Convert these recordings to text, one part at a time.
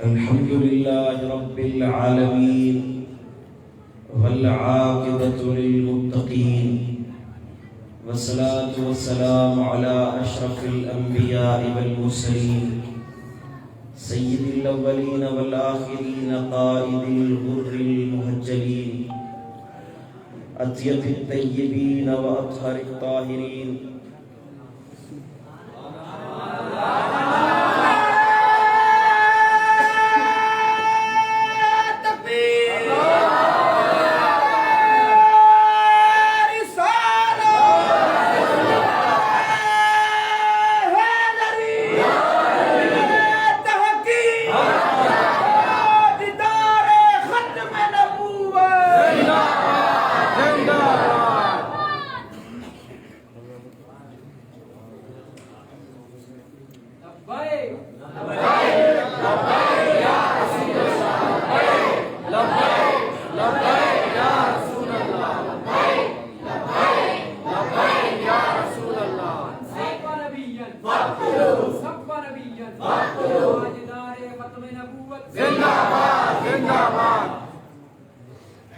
الحمد لله رب العالمين والعاقبة للمتقين والصلاة والسلام على أشرف الأنبياء والمرسلين سيد الأولين والآخرين قائد الغر المهجلين أطيب الطيبين وأطهر الطاهرين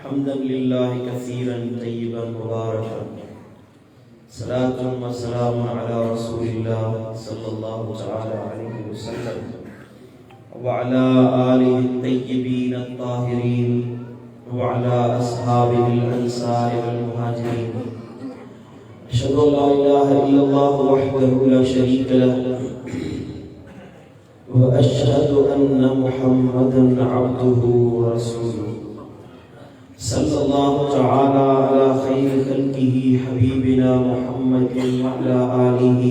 حمدا لله كثيرا طيبا مباركا صلاة وسلام على رسول الله صلى الله تعالى عليه وسلم وعلى آله الطيبين الطاهرين وعلى أصحابه الأنصار والمهاجرين أشهد أن لا إله إلا الله وحده لا شريك له وأشهد أن محمدا عبده ورسوله صلى الله تعالى على خير خلقه حبيبنا محمد وعلى آله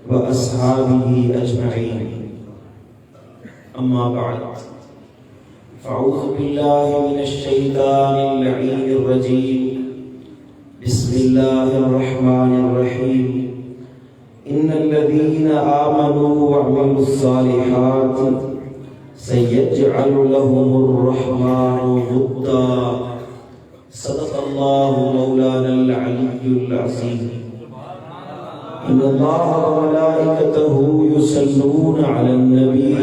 وأصحابه أجمعين أما بعد فأعوذ بالله من الشيطان اللعين الرجيم بسم الله الرحمن الرحيم إن الذين آمنوا وعملوا الصالحات سيجعل لهم الرحمن ودا صدق الله مولانا العلي العظيم إن الله وملائكته يصلون على النبي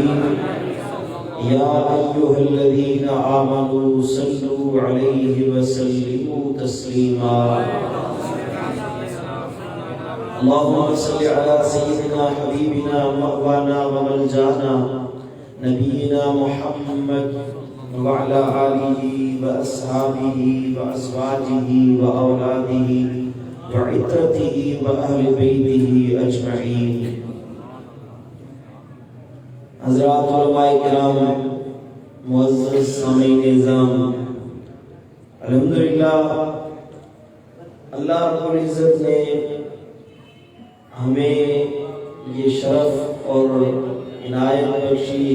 يا أيها الذين آمنوا صلوا عليه وسلموا تسليما اللهم صل على سيدنا حبيبنا مأوانا وملجانا نبينا محمد وعلى آله وأصحابه وأزواجه وأولاده وعترته وأهل بيته أجمعين. حضرات علماء کرام، معزز سامعین نظام، الحمدللہ اللہ رب العزت نے ہمیں یہ شرف اور عنایت بخشی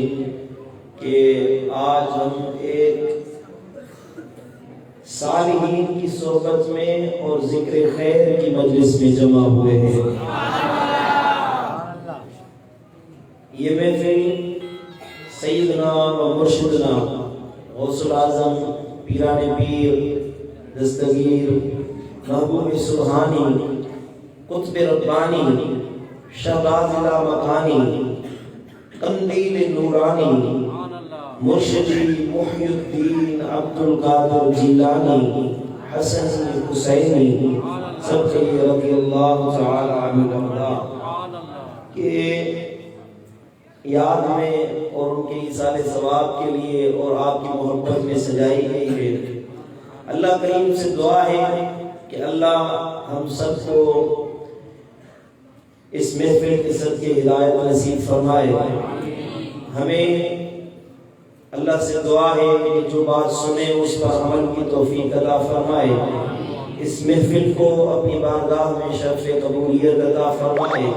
کہ آج ہم ایک صالحین کی صحبت میں اور ذکر خیر کی مجلس میں جمع ہوئے ہیں. یہ محفل سیدنا و مرشدنا غوث العظم پیران پیر دستگیر محبوب سبحانی قطب ربانی شہباز لامکانی قندیل نورانی مرشدی محی الدین عبدالقادر جیلانی حسن حسینی سب کے لیے رضی اللہ تعالی عنہ کہ یاد میں اور ان کے ایصال ثواب کے لیے اور آپ کی محبت میں سجائی گئی ہے. اللہ کریم سے دعا ہے کہ اللہ ہم سب کو اس محفل کے صدقے ہدایت نصیب فرمائے. ہمیں اللہ سے دعا ہے کہ جو بات سنے اس پر عمل کی توفیق عطا فرمائے. اس محفل کو اپنی بارگاہ میں شرف قبولیت عطا فرمائے.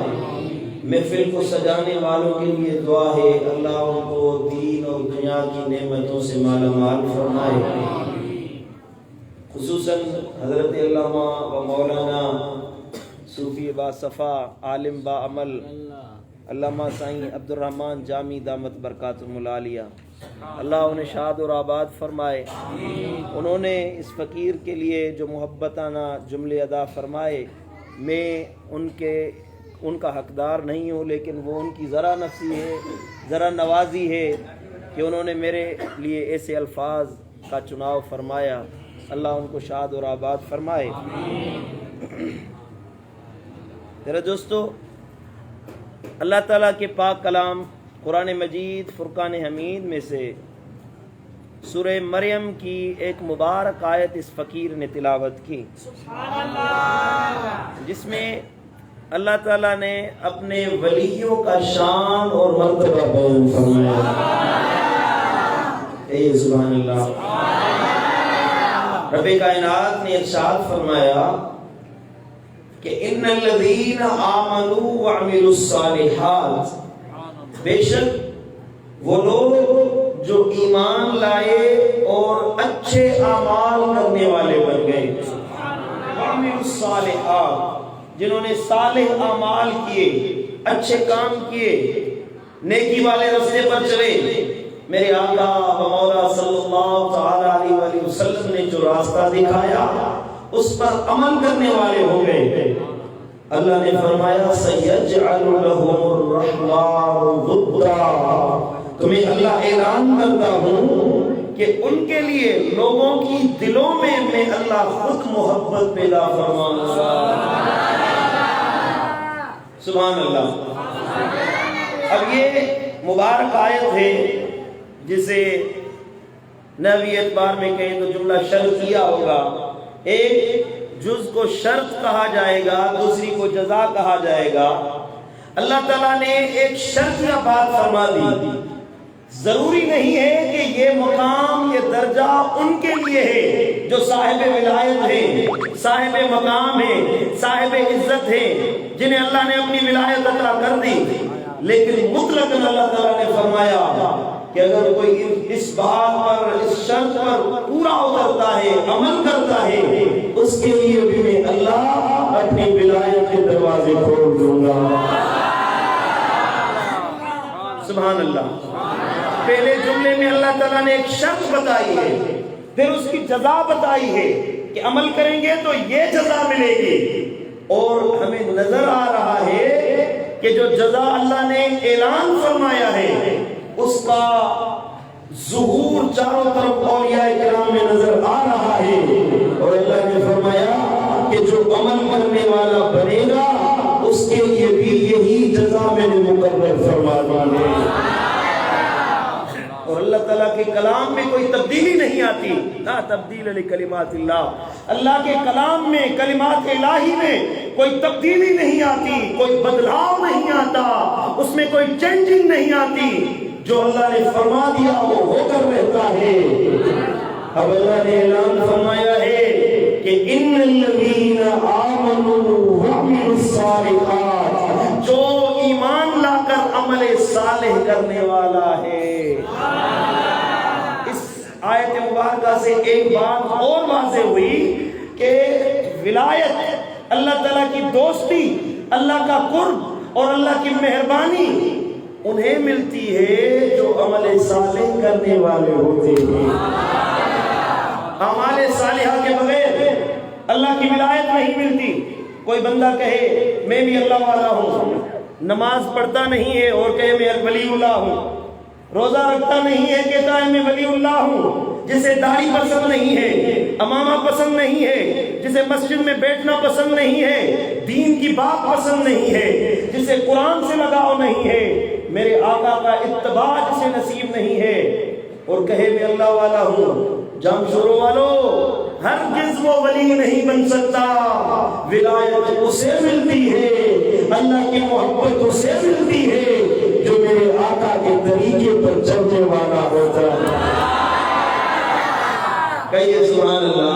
محفل کو سجانے والوں کے لیے دعا ہے اللہ ان کو دین اور دنیا کی نعمتوں سے مالا مال فرمائے. خصوصاً حضرت علامہ و مولانا صوفی با صفا عالم با عمل علامہ سائیں عبد الرحمن جامی دامت برکاتہم العالیہ، اللہ انہیں شاد اور آباد فرمائے۔ انہوں نے اس فقیر کے لیے جو محبتانہ جملے ادا فرمائے، میں ان کا حقدار نہیں ہوں، لیکن وہ ان کی ذرا نفسی ہے، ذرا نوازی ہے کہ انہوں نے میرے لیے ایسے الفاظ کا چناؤ فرمایا۔ اللہ ان کو شاد اور آباد فرمائے۔ میرے دوستو، اللہ تعالیٰ کے پاک کلام قرآن مجید فرقان حمید میں سے سورہ مریم کی ایک مبارک آیت اس فقیر نے تلاوت کی، جس میں اللہ تعالیٰ نے اپنے ولیوں کا شان اور مرتبہ بیان فرمایا۔ اے سبحان اللہ! رب کائنات نے ارشاد فرمایا کہ ان الذین آمنوا وعملوا الصالحات، بے شک وہ لوگ جو ایمان لائے اور اچھے اعمال کرنے والے بن گئے، وعملوا الصالحات، جنہوں نے صالح اعمال کیے، اچھے کام کیے، نیکی والے راستے پر چلے۔ میرے آقا و مولا صلی اللہ تعالی علیہ وآلہ وسلم نے جو راستہ دکھایا اس پر عمل کرنے والے ہو گئے۔ اللہ نے فرمایا سَيَجْعَلُ لَهُمُ الرَّحْمَنُ وُدًّا، تمہیں اللہ اعلان کرتا ہوں کہ ان کے لیے لوگوں کی دلوں میں میں اللہ خود محبت پیدا فرماؤں گا۔ سبحان اللہ! اب یہ مبارک آیت ہے جسے نحوی اعتبار میں کہیں تو جملہ شرطیہ ہوگا۔ ایک جز کو شرط کہا جائے گا، دوسری کو جزا کہا جائے گا۔ اللہ تعالیٰ نے ایک شرطیہ بات فرما دی، ضروری نہیں ہے کہ یہ مقام، یہ درجہ ان کے لیے ہے جو صاحب ولایت ہیں، صاحب مقام ہیں، صاحب عزت ہیں، جنہیں اللہ نے اپنی ولایت عطا کر دی۔ لیکن مطلق اللہ تعالیٰ نے فرمایا کہ اگر کوئی اس بات پر، اس شرط پر پورا اترتا ہے، عمل کرتا ہے، اس کے لیے بھی میں اللہ اپنی ولایت کے دروازے کھول دوں گا۔ سبحان اللہ! پہلے جملے میں اللہ تعالیٰ نے ایک شرط بتائی ہے، پھر اس کی جزا بتائی ہے کہ عمل کریں گے تو یہ جزا ملے گی، اور ہمیں نظر آ رہا ہے کہ جو جزا اللہ نے اعلان فرمایا ہے اس کا ظہور چاروں طرف اولیاء کرام میں نظر آ رہا ہے، اور اللہ نے فرمایا کہ جو عمل کرنے والا بنے گا اس کے لیے بھی یہی جزا میں نے مقرر فرما دی ہے۔ اور اللہ تعالیٰ کے کلام میں کوئی تبدیلی نہیں آتی، لا تبدیل لکلمات اللہ، اللہ کے کلام میں، کلمات الہی میں کوئی تبدیلی نہیں آتی، کوئی بدلاؤ نہیں آتا، اس میں کوئی چینجنگ نہیں آتی۔ جو اللہ نے فرما دیا وہ ہو کر رہتا ہے۔ اب اللہ نے اعلان فرمایا ہے کہ ان الذین آمنوا وعملوا الصالحات، جو ایمان لا کر عمل صالح کرنے والا ہے۔ اس آیت مبارکہ سے ایک بات اور واضح ہوئی کہ ولایت، اللہ تعالیٰ کی دوستی، اللہ کا قرب اور اللہ کی مہربانی انہیں ملتی ہے جو عمل صالح کرنے والے ہوتے ہیں۔ اعمال صالحہ کے بغیر اللہ کی ولایت نہیں ملتی۔ کوئی بندہ کہے میں بھی اللہ والا ہوں، نماز پڑھتا نہیں ہے اور کہے میں ولی اللہ ہوں، روزہ رکھتا نہیں ہے کہتا ہے میں ولی اللہ ہوں، جسے داڑھی پسند نہیں ہے، امامہ پسند نہیں ہے، جسے مسجد میں بیٹھنا پسند نہیں ہے، دین کی بات پسند نہیں ہے، جسے قرآن سے لگاؤ نہیں ہے، میرے آقا کا اتباع جسے نصیب نہیں ہے، اور کہے میں اللہ والا ہوں، جامشوروں والو ہرگز وہ ولی نہیں بن سکتا۔ ولایت اسے ملتی ہے، اللہ کی محبت اسے ملتی ہے جو میرے آقا کے طریقے پر چلنے والا ہوتا ہے۔ کہیے سبحان اللہ!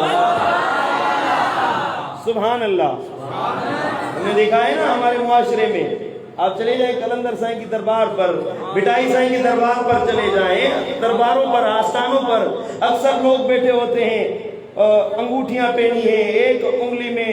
سبحان اللہ! ہم نے دیکھا ہے نا ہمارے معاشرے میں، آپ چلے جائیں کلندر سائیں کی دربار پر، بٹائی سائیں کی دربار پر چلے جائیں، درباروں پر، آستانوں پر اکثر لوگ بیٹھے ہوتے ہیں، انگوٹھیاں پہنی ہیں، ایک انگلی میں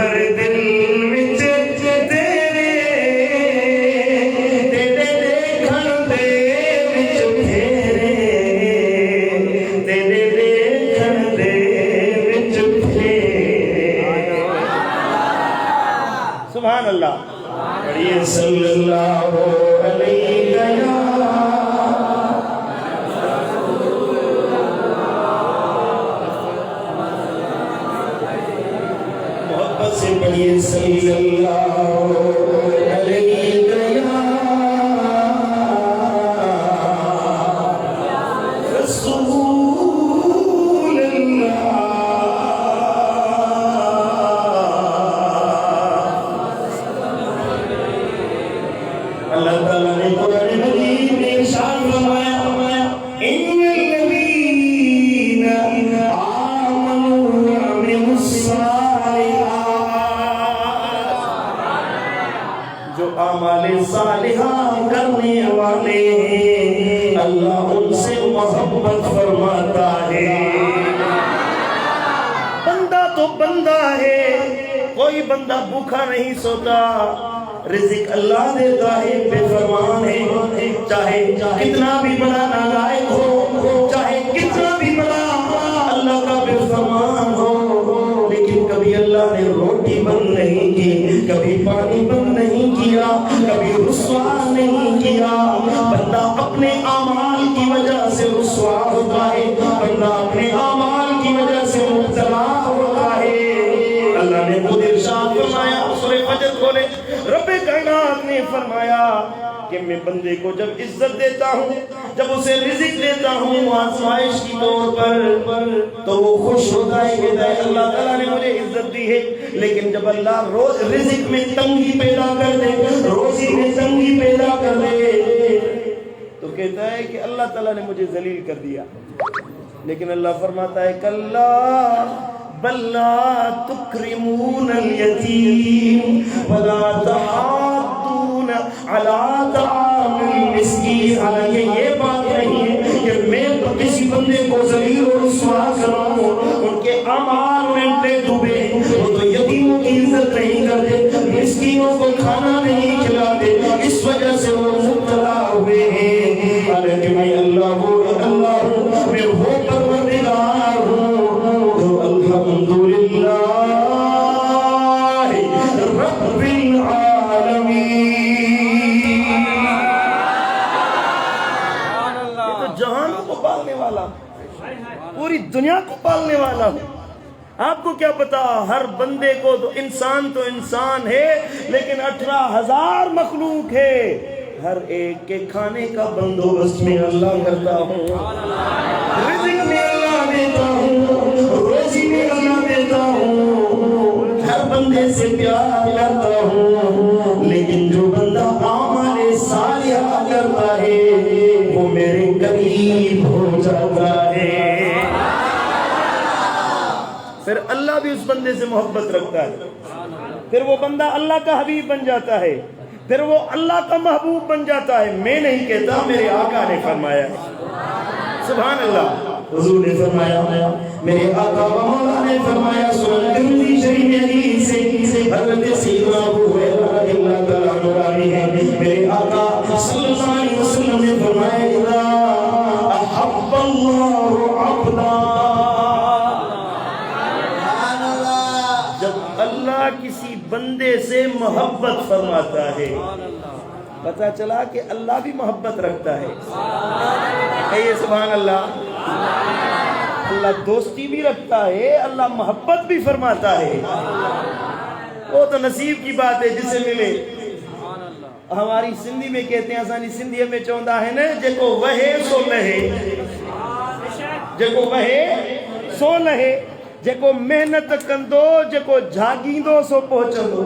پر دل وچ تیرے تیرے دیکھن دے وچ پھیرے تیرے دیکھن دے وچ پھیرے سبحان اللہ پڑھیے صلی اللہ علیہ سے پڑھیے صلی اللہ علیہ رسول اللہ اللہ تعالیٰ نے قرآن مجید میں ارشاد فرمایا ان الذین آمنوا وعملوا الصالحات جو اعمال صالحہ کرنے والے ہیں اللہ ان سے محبت فرماتا ہے بندہ تو بندہ ہے کوئی بندہ بھوکا نہیں سوتا رزق اللہ دیتا ہے بے فرمان ہے چاہے کتنا بھی بڑا نالائق ہو چاہے کتنا بھی بڑا اللہ کا بے فرمان ہو لیکن کبھی اللہ نے روٹی بند نہیں کی کبھی پانی بند نہیں کیا کبھی رسوا نہیں کیا بندہ اپنے اعمال کی وجہ سے رسوا ہوتا ہے بندہ اپنے اعمال کی وجہ سے مبتلا ہوتا ہے اللہ نے خود ارشاد فرمایا سورہ فجر کھولے رب کائنات نے فرمایا کہ میں بندے کو جب عزت دیتا ہوں جب اسے رزق دیتا ہوں آزمائش کی طور پر تو وہ خوش ہوتا ہے کہتا ہے اللہ تعالیٰ نے مجھے عزت دی ہے لیکن جب اللہ رزق میں تنگی پیدا کر دے روزی میں تنگی پیدا کر دے تو کہتا ہے کہ اللہ تعالیٰ نے مجھے ذلیل کر دیا لیکن اللہ فرماتا ہے کلا بل لا تکرمون الیتیم ولا تحاضون علی طعام المسکین حالانکہ یہ بات نہیں ہے کہ میں کسی بندے کو ذلیل و رسوا کروں ان کے اعمال میں ڈوبے وہ تو یتیموں کی عزت نہیں کرتے مسکینوں کو کھانا نہیں کھلاتے اس وجہ سے وہ مبتلا ہوئے ہیں حالانکہ میں اللہ ہوں میں وہ پروردگار ہوں الحمدللہ رب العالمین یہ تو جہان کو پالنے والا پوری دنیا کو پالنے والا ہوں آپ کو کیا پتا ہر بندے کو تو انسان ہے لیکن 18,000 مخلوق ہے ہر ایک کے کھانے کا بندوبست میں اللہ کرتا ہوں رزق میں اللہ دیتا ہوں روزی میں اللہ دیتا ہوں ہر بندے سے پیار کرتا ہوں لیکن جو بندہ اعمال صالحہ کرتا ہے وہ میرے قریب ہو جاتا ہے پھر اللہ بھی اس بندے سے محبت رکھتا ہے پھر وہ بندہ اللہ کا حبیب بن جاتا ہے پھر وہ اللہ کا محبوب بن جاتا ہے میں نہیں کہتا میرے آقا نے فرمایا ہے سبحان اللہ حضور نے فرمایا میرے آقا و مولا نے فرمایا سنن ترمذی شریف میں حدیث سے حضرت سیدنا ابو ہریرہ رضی اللہ تعالیٰ عنہ ہے میرے آقا صلی اللہ علیہ وسلم نے فرمایا اذا احب اللہ عبدا اللہ کسی بندے سے محبت فرماتا ہے پتہ چلا کہ اللہ بھی محبت رکھتا ہے کہیے سبحان اللہ اللہ دوستی بھی رکھتا ہے اللہ محبت بھی فرماتا ہے وہ تو نصیب کی بات ہے جسے ملے ہماری سندھی میں کہتے ہیں آسانی سندھی میں چوندا ہے نا جکو وہے سو لہے جکو وہے سو لہے جکو محنت کندو جکو جھاگیندو سو پہنچندو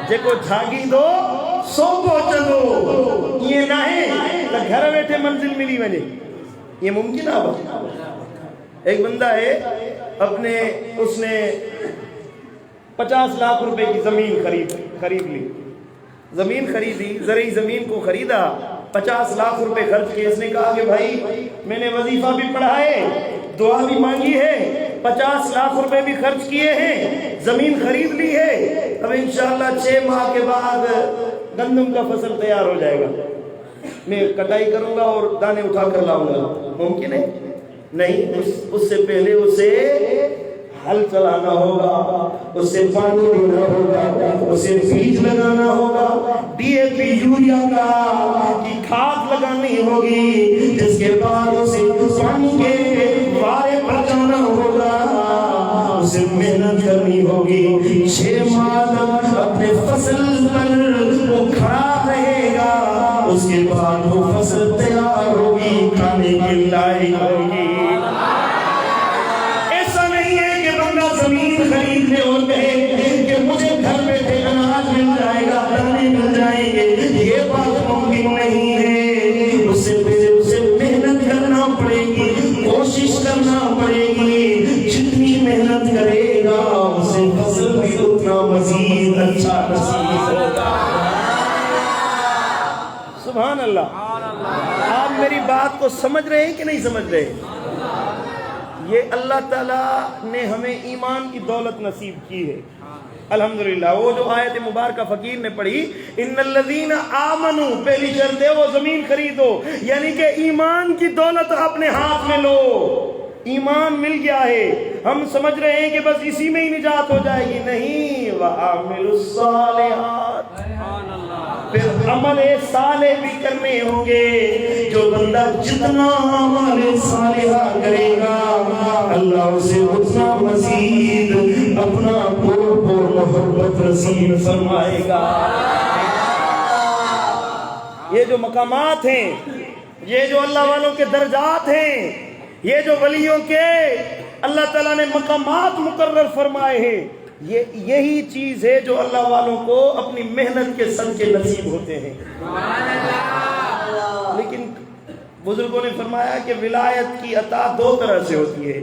جکو جھاگیندو سو پہنچندو یہ نہ ہے کہ گھر بیٹھے منزل ملی ونے یہ ممکن ہے ایک بندہ ہے اپنے اس نے 50 لاکھ روپے کی زمین خرید لی زمین خریدی زرعی زمین کو خریدا 50 لاکھ روپے خرچ کیے اس نے کہا کہ بھائی میں نے وظیفہ بھی پڑھا ہے دعا بھی مانگی ہے 50 لاکھ روپے بھی خرچ کیے ہیں، زمین خرید لی ہے، اب انشاءاللہ 6 ماہ کے بعد گندم کا فصل تیار ہو جائے گا، میں کٹائی کروں گا اور دانے اٹھا کر لاؤں گا، ممکن ہے؟ نہیں، اس سے پہلے اسے ہل چلانا ہوگا، اسے پانی دینا ہوگا، اسے بیج لگانا ہوگا، ڈی اے پی یوریا کی کھاد لگانی ہوگی، جس کے بعد اسے پانی کے وارے پر جانا ہوگا، اسے محنت کرنی ہوگی، 6 ماہ تک اپنے فصل پر وہ کھڑا رہے گا، اس کے بعد وہ فصل تیار ہوگی، کھانے کے لائق ہوگی۔ زمین خریدنے اور کہے کہ مجھے گھر بیٹھے اناج مل جائے گا، دانے مل جائیں گے، یہ بات ممکن نہیں ہے، اس سے پہلے اسے محنت کرنا پڑے گی، کوشش کرنا پڑے گی، جتنی محنت کرے گا اسے فصل بھی اتنا مزید اچھا نصیب ہوگا۔ سبحان اللہ۔ آپ میری بات کو سمجھ رہے ہیں کہ نہیں سمجھ رہے؟ یہ اللہ تعالیٰ نے ہمیں ایمان کی دولت نصیب کی ہے، الحمدللہ۔ وہ جو آیت مبارکہ فقیر نے پڑھی، ان الذین آمنوا، پہلی شرط ہے وہ زمین خریدو، یعنی کہ ایمان کی دولت اپنے ہاتھ میں لو۔ ایمان مل گیا ہے، ہم سمجھ رہے ہیں کہ بس اسی میں ہی نجات ہو جائے گی، نہیں، وَعَامِلُوا الصَّالِحَاتِ، پھر عمل صالح بھی کرنے ہوں گے۔ جو بندہ جتنا عمل صالحہ کرے گا اللہ اسے اتنا مزید اپنا پر محبت رسید فرمائے گا۔ یہ جو مقامات ہیں، یہ جو اللہ والوں کے درجات ہیں، یہ جو ولیوں کے اللہ تعالیٰ نے مقامات مقرر فرمائے ہیں، یہی چیز ہے جو اللہ والوں کو اپنی محنت کے صدقے نصیب ہوتے ہیں۔ لیکن بزرگوں نے فرمایا کہ ولایت کی عطا 2 طرح سے ہوتی ہے،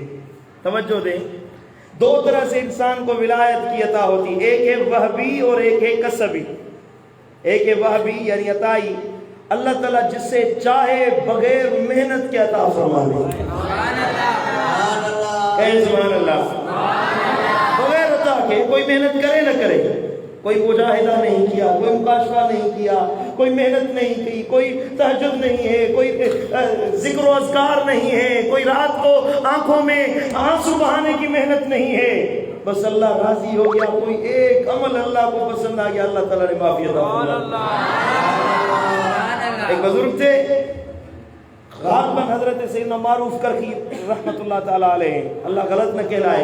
توجہ دیں، 2 طرح سے انسان کو ولایت کی عطا ہوتی ہے، ایک ہے وہبی اور ایک ہے کسبی۔ ایک ہے وہبی یعنی عطائی، اللہ تعالیٰ جس سے چاہے بغیر محنت کے عطا فرما دے، سبحان اللہ، بغیر عطا کے، کوئی محنت کرے نہ کرے، کوئی مجاہدہ نہیں کیا، کوئی مکاشفہ نہیں کیا، کوئی محنت نہیں کی، کوئی تہجد نہیں ہے، کوئی ذکر و اذکار نہیں ہے، کوئی رات کو آنکھوں میں آنسو بہانے کی محنت نہیں ہے، بس اللہ راضی ہو گیا، کوئی ایک عمل اللہ کو پسند آ گیا، اللہ تعالیٰ نے معافی عطا فرمائی۔ ایک بزرگ تھے غالباً حضرت سیدنا معروف کرخی رحمت اللہ تعالیٰ علیہ، اللہ غلط نہ کہلائے،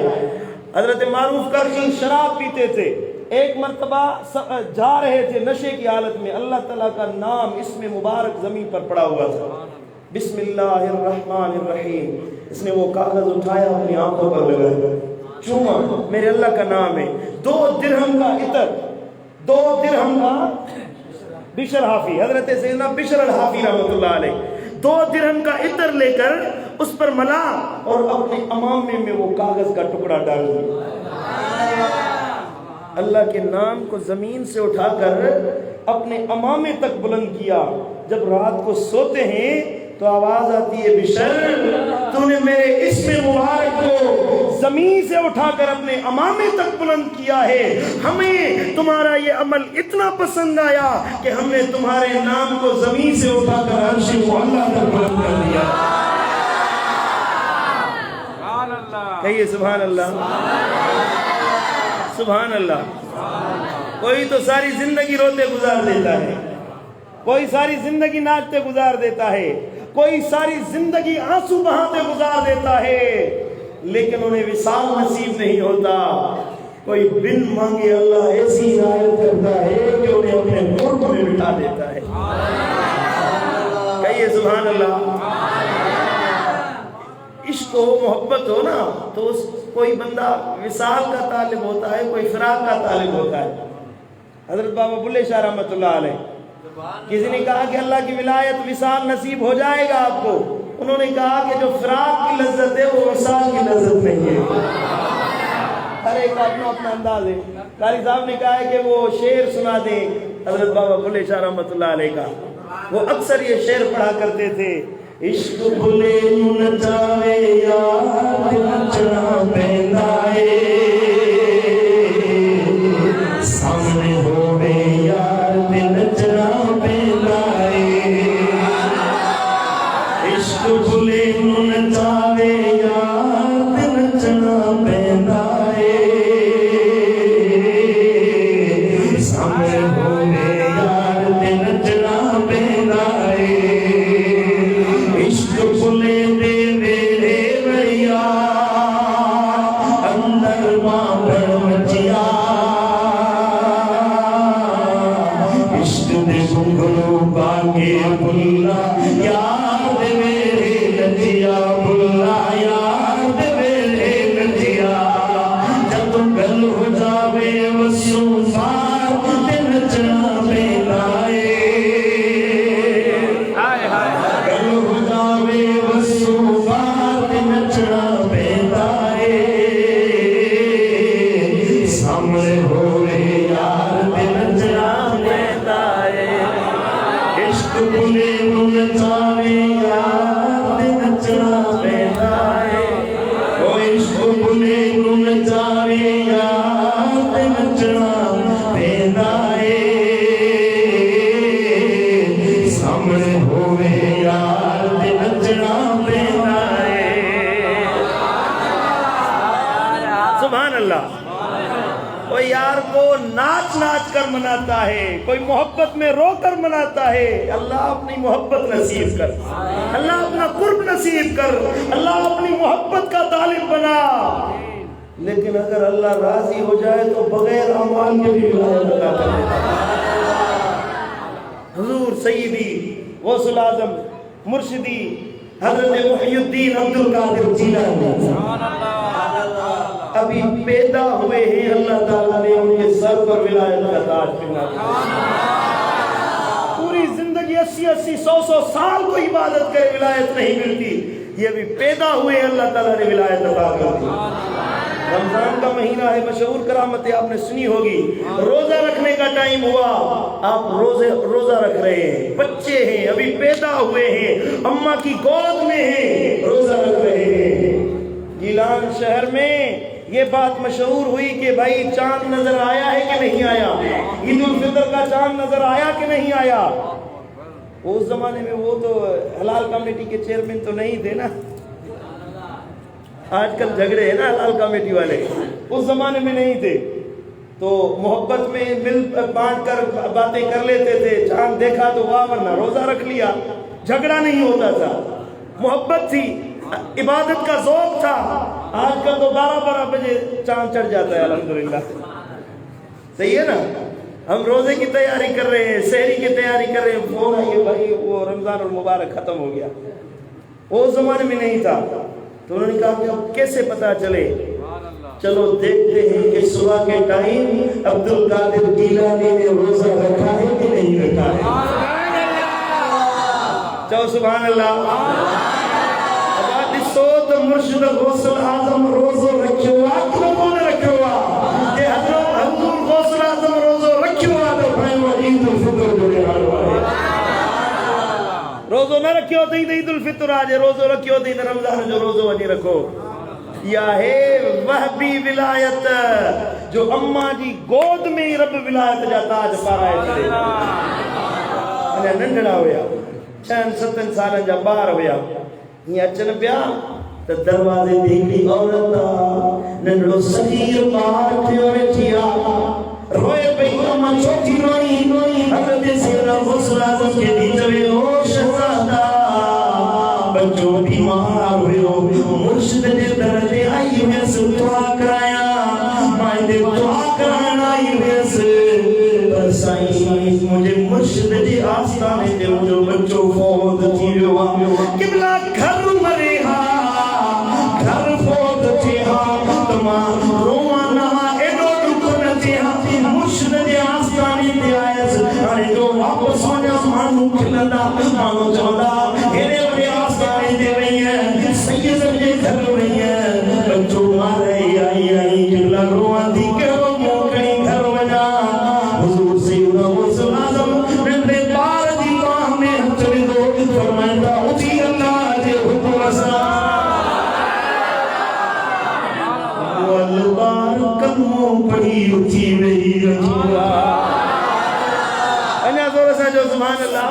حضرت معروف کرخی شراب پیتے تھے، ایک مرتبہ جا رہے تھے نشے کی حالت میں، اللہ تعالیٰ کا نام اسم مبارک زمین پر پڑا ہوا تھا، بسم اللہ الرحمن الرحیم، اس نے وہ کاغذ اٹھایا اپنی آنکھوں پر لگایا، چوما، میرے اللہ کا نام ہے، 2 درہم کا عطر، 2 درہم کا، بشر حافی، حضرت سیدنا بشر الحافی رحمت اللہ علیہ 2 درہم کا عطر لے کر اس پر ملا اور اپنے امامے میں وہ کاغذ کا ٹکڑا ڈال دیا، اللہ کے نام کو زمین سے اٹھا کر اپنے امامے تک بلند کیا، جب رات کو سوتے ہیں تو آواز آتی ہے، بشر تو نے میرے اسم مبارک کو زمین سے اٹھا کر اپنے امامے تک بلند کیا ہے، ہمیں تمہارا یہ عمل اتنا پسند آیا کہ ہم نے تمہارے نام کو زمین سے اٹھا کر عرش معلیٰ تک بلند کر دیا۔ کہیے سبحان اللہ، سبحان اللہ۔ کوئی تو ساری زندگی روتے گزار دیتا ہے، کوئی ساری زندگی ناچتے گزار دیتا ہے، کوئی ساری زندگی آنسو بہاتے گزار دیتا ہے، لیکن انہیں وصال نصیب نہیں ہوتا۔ کوئی بن مانگے اللہ ایسی عنایت کرتا ہے کہ انہیں اپنے قرب میں بٹھا دیتا ہے۔ کہیے سبحان اللہ۔ عشق ہو، محبت ہو نا، تو کوئی بندہ وصال کا طالب ہوتا ہے، کوئی فراق کا طالب ہوتا ہے۔ حضرت بابا بلے شاہ رحمت اللہ علیہ، کسی نے کہا کہ اللہ کی ولایت وصال نصیب ہو جائے گا آپ کو، انہوں نے کہا کہ جو فراق کی لذت ہے وہ وصال کی لذت نہیں ہے۔ ہر ایک کا اپنا اپنا انداز ہے۔ قاری صاحب نے کہا ہے کہ وہ شعر سنا دیں حضرت بابا بلے شاہ رحمت اللہ علیہ کا، وہ اکثر یہ شعر پڑھا کرتے تھے عشق بھلے نہ جاوے یار نچنا پیندا اے سامنے ہووے یار نچنا پیندا اے عشق بھلے نہ جاوے یار نچنا پیندا اے سامنے ہووے یار نچنا پیندا اے عشق بھلے دے میرے بھیا اندر ماں بڑھیا عشق دے گھنگرو باگے بھلا یاد میرے نچیا بھلا یاد میرے نچیا جب گل ہو جاوے وسوں مار تے نچنا پیندا اے گل ہو جاوے وسوں مار تے نچنا پیندا اے سامنے ہووے یار تے نچنا پیندا اے عشق بھلے نہ جاوے یار تے نچنا پیندا اے او عشق بھلے نہ جاوے یار تے نچنا پیندا اے سامنے ہووے یار تے نچنا پیندا اے سبحان اللہ کوئی یار کو ناچ ناچ کر مناتا ہے کوئی محبت میں رو کر مناتا ہے اللہ اپنی محبت نصیب کر اللہ اپنا قرب نصیب کر اللہ اپنی محبت کا طالب بنا لیکن اگر اللہ راضی ہو جائے تو بغیر اعمال کے بھی ولایت عطا کر دیتا حضور سیدی غوث العظم مرشدی حضرت محی الدین عبد القادر جیلانی ابھی پیدا ہوئے ہیں اللہ تعالیٰ نے ان کے سر پر ولایت کا تاج پہنا پوری زندگی 80-100 سال کو عبادت کرے ولایت نہیں ملتی یہ ابھی پیدا ہوئے ہیں اللہ تعالیٰ نے ولایت عطا کر دی رمضان کا مہینہ ہے مشہور کرامتیں آپ نے سنی ہوگی روزہ رکھنے کا ٹائم ہوا آپ روزہ رکھ رہے ہیں بچے ہیں ابھی پیدا ہوئے ہیں اماں کی گود میں ہیں روزہ رکھ رہے ہیں گیلان شہر میں یہ بات مشہور ہوئی کہ بھائی چاند نظر آیا ہے کہ نہیں آیا عید الفطر کا چاند نظر آیا کہ نہیں آیا اس زمانے میں وہ تو حلال کمیٹی کے چیئرمین تو نہیں تھے نا آج کل جھگڑے ہیں نا حلال کمیٹی والے اس زمانے میں نہیں تھے تو محبت میں مل بانٹ کر باتیں کر لیتے تھے چاند دیکھا تو واہ ورنہ روزہ رکھ لیا جھگڑا نہیں ہوتا تھا محبت تھی عبادت کا ذوق تھا آج کل تو 12 بجے چاند چڑھ جاتا ہے الحمدللہ صحیح ہے نا ہم روزے کی تیاری کر رہے ہیں سحری کی تیاری کر رہے ہیں فون آئیے بھائی وہ رمضان المبارک ختم ہو گیا وہ زمانے میں نہیں تھا تو انہوں نے کہا کہ اب کیسے پتا چلے چلو دیکھتے ہیں کہ صبح کے ٹائم عبد القادر جیلانی نے روزہ رکھا ہے کہ نہیں رکھا ہے چلو سبحان اللہ سوت مرشد غوث العظم روزو رکھوا کیوں نہ رکھوا کہ حضور غوث العظم روزو رکھوا تو بھائی عید الفطر جو ہے روزو نہ رکھو تو عید الفطر آ جائے روزو رکھو تو رمضان جو روزو نہیں رکھو یا ہے وہبی ولایت جو اماں جی گود میں رب ولایت جا تاج پارائے تھے ننڈڑا ہویا 6-7 سال جا بار ہویا یہ اچن پیا تو دروازے دیکھلی عورت ننڈو صغیر بار تھے ویٹھیا روئے پئی اماں چھوٹی روئی حضرت سیدنا غوث العظم کے دیجوے او شہزادہ بچوں بیمار ہوئے مرشد دے درد آئی ہوئے سے دعا کرایا مائیں دے دعا کرانا آئی ہوئے سے برسائی مجھے مرشد دے آستانے دے مجھے بچوں فوت تھی ہوا قبلہ گھر مرے ہاں گھر فوت تھی ہاں تمام روانا ایڈو ڈکو نچے ہاں مرشد دے آستانے دے آئے سے آنے جو واپس آنے مانو کھلندا مانو چوندا ایرے بڑے آستانے دے رہی ہیں سید کے گھر رہی ہیں بچوں مارے آئی قبلہ روان دی کرو موکڑی گھر وجا حضور سیدنا غوث العظم نندے بار دی باہ میں چلے دو فرمائندہ اٹھی اللہ اٹھی نہیں رکھا انیا زور سے جو سبحان اللہ